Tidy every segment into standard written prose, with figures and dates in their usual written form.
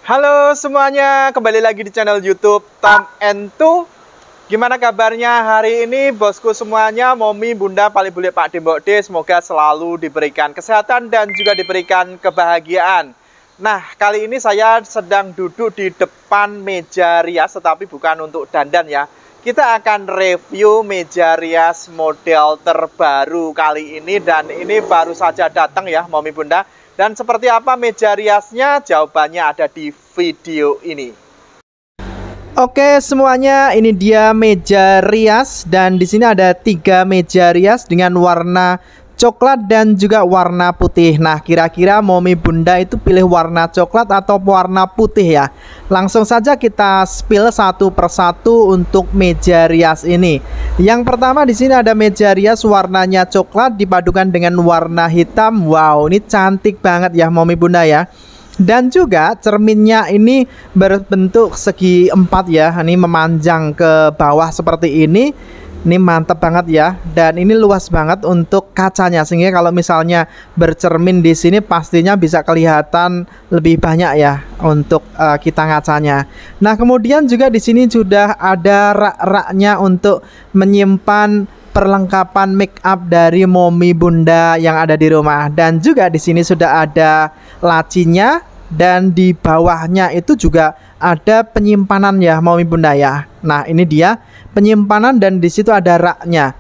Halo semuanya, kembali lagi di channel YouTube Tom and Two. Gimana kabarnya hari ini bosku semuanya, Momi, Bunda, Pali Bule, Pak De, Mbok De. Semoga selalu diberikan kesehatan dan juga diberikan kebahagiaan. Nah, kali ini saya sedang duduk di depan meja rias, tetapi bukan untuk dandan ya. Kita akan review meja rias model terbaru kali ini. Dan ini baru saja datang ya Momi, Bunda. Dan seperti apa meja riasnya? Jawabannya ada di video ini. Oke semuanya, ini dia meja rias dan di sini ada 3 meja rias dengan warna coklat dan juga warna putih. Nah, kira-kira Momi Bunda itu pilih warna coklat atau warna putih ya? Langsung saja kita spill satu persatu untuk meja rias ini. Yang pertama di sini ada meja rias warnanya coklat dipadukan dengan warna hitam. Wow, ini cantik banget ya Momi Bunda ya. Dan juga cerminnya ini berbentuk segi 4 ya. Ini memanjang ke bawah seperti ini. Ini mantap banget ya, dan ini luas banget untuk kacanya sehingga kalau misalnya bercermin di sini pastinya bisa kelihatan lebih banyak ya untuk kita ngacanya. Nah, kemudian juga di sini sudah ada rak-raknya untuk menyimpan perlengkapan make up dari Momi Bunda yang ada di rumah, dan juga di sini sudah ada lacinya dan di bawahnya itu juga ada penyimpanan ya Momi Bunda ya. Nah, ini dia penyimpanan dan di situ ada raknya.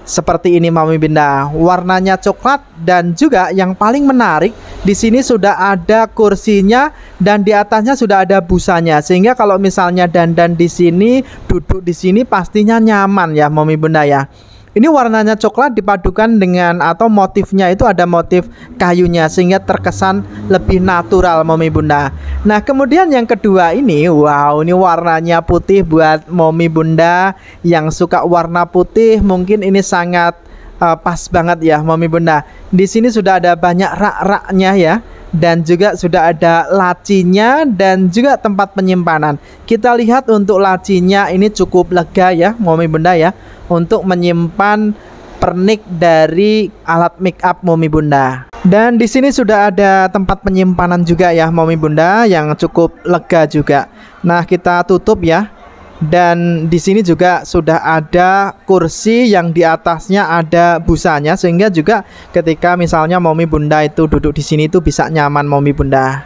Seperti ini Momi Bunda. Warnanya coklat dan juga yang paling menarik di sini sudah ada kursinya dan di atasnya sudah ada busanya. Sehingga kalau misalnya dandan di sini, duduk di sini pastinya nyaman ya Momi Bunda ya. Ini warnanya coklat dipadukan dengan atau motifnya itu ada motif kayunya sehingga terkesan lebih natural Momi Bunda. Nah, kemudian yang kedua ini, wow, ini warnanya putih buat Momi Bunda yang suka warna putih. Mungkin ini sangat pas banget ya Momi Bunda. Di sini sudah ada banyak rak-raknya ya. Dan juga sudah ada lacinya dan juga tempat penyimpanan. Kita lihat untuk lacinya ini cukup lega ya Momi Bunda ya, untuk menyimpan pernik dari alat make up Momi Bunda. Dan di sini sudah ada tempat penyimpanan juga ya Momi Bunda yang cukup lega juga. Nah, kita tutup ya. Dan di sini juga sudah ada kursi yang di atasnya ada busanya sehingga juga ketika misalnya Momi Bunda itu duduk di sini itu bisa nyaman Momi Bunda.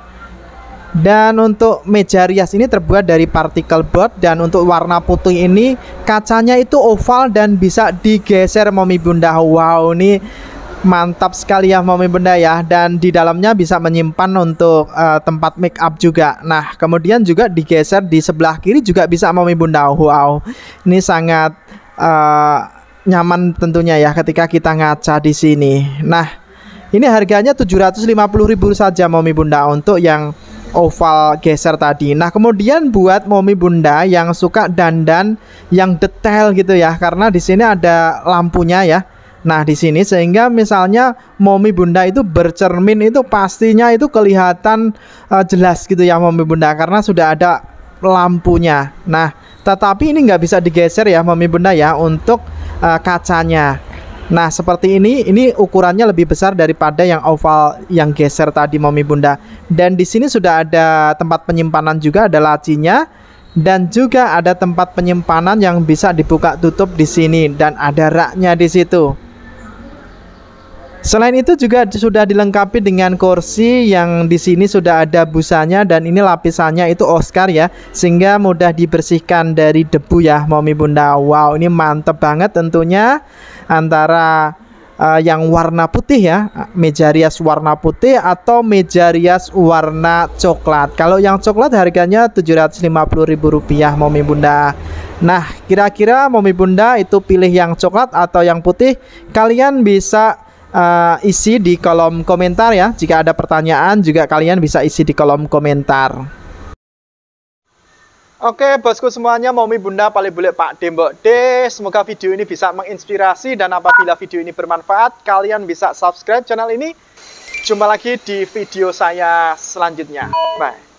Dan untuk meja rias ini terbuat dari particle board dan untuk warna putih ini kacanya itu oval dan bisa digeser Momi Bunda. Wow, ini mantap sekali ya Momi Bunda ya. Dan di dalamnya bisa menyimpan untuk tempat make up juga. Nah, kemudian juga digeser di sebelah kiri juga bisa Momi Bunda. Wow, ini sangat nyaman tentunya ya ketika kita ngaca di sini. Nah, ini harganya 750.000 saja Momi Bunda untuk yang oval geser tadi. Nah, kemudian buat Momi Bunda yang suka dandan yang detail gitu ya, karena di sini ada lampunya ya. Nah, di sini sehingga misalnya Momi Bunda itu bercermin itu pastinya itu kelihatan jelas gitu ya Momi Bunda karena sudah ada lampunya. Nah, tetapi ini nggak bisa digeser ya Momi Bunda ya untuk kacanya. Nah, seperti ini ukurannya lebih besar daripada yang oval yang geser tadi Momi Bunda. Dan di sini sudah ada tempat penyimpanan juga, ada lacinya. Dan juga ada tempat penyimpanan yang bisa dibuka tutup di sini dan ada raknya di situ. Selain itu juga sudah dilengkapi dengan kursi yang di sini sudah ada busanya dan ini lapisannya itu Oscar ya, sehingga mudah dibersihkan dari debu ya Momi Bunda. Wow, ini mantep banget tentunya antara yang warna putih ya, meja rias warna putih atau meja rias warna coklat. Kalau yang coklat harganya Rp750.000 Momi Bunda. Nah, kira-kira Momi Bunda itu pilih yang coklat atau yang putih? Kalian bisa isi di kolom komentar ya. Jika ada pertanyaan juga kalian bisa isi di kolom komentar. Oke bosku semuanya, Momi Bunda, Pali Bule, Pak De, Mbok De. Semoga video ini bisa menginspirasi dan apabila video ini bermanfaat kalian bisa subscribe channel ini. Jumpa lagi di video saya selanjutnya. Bye.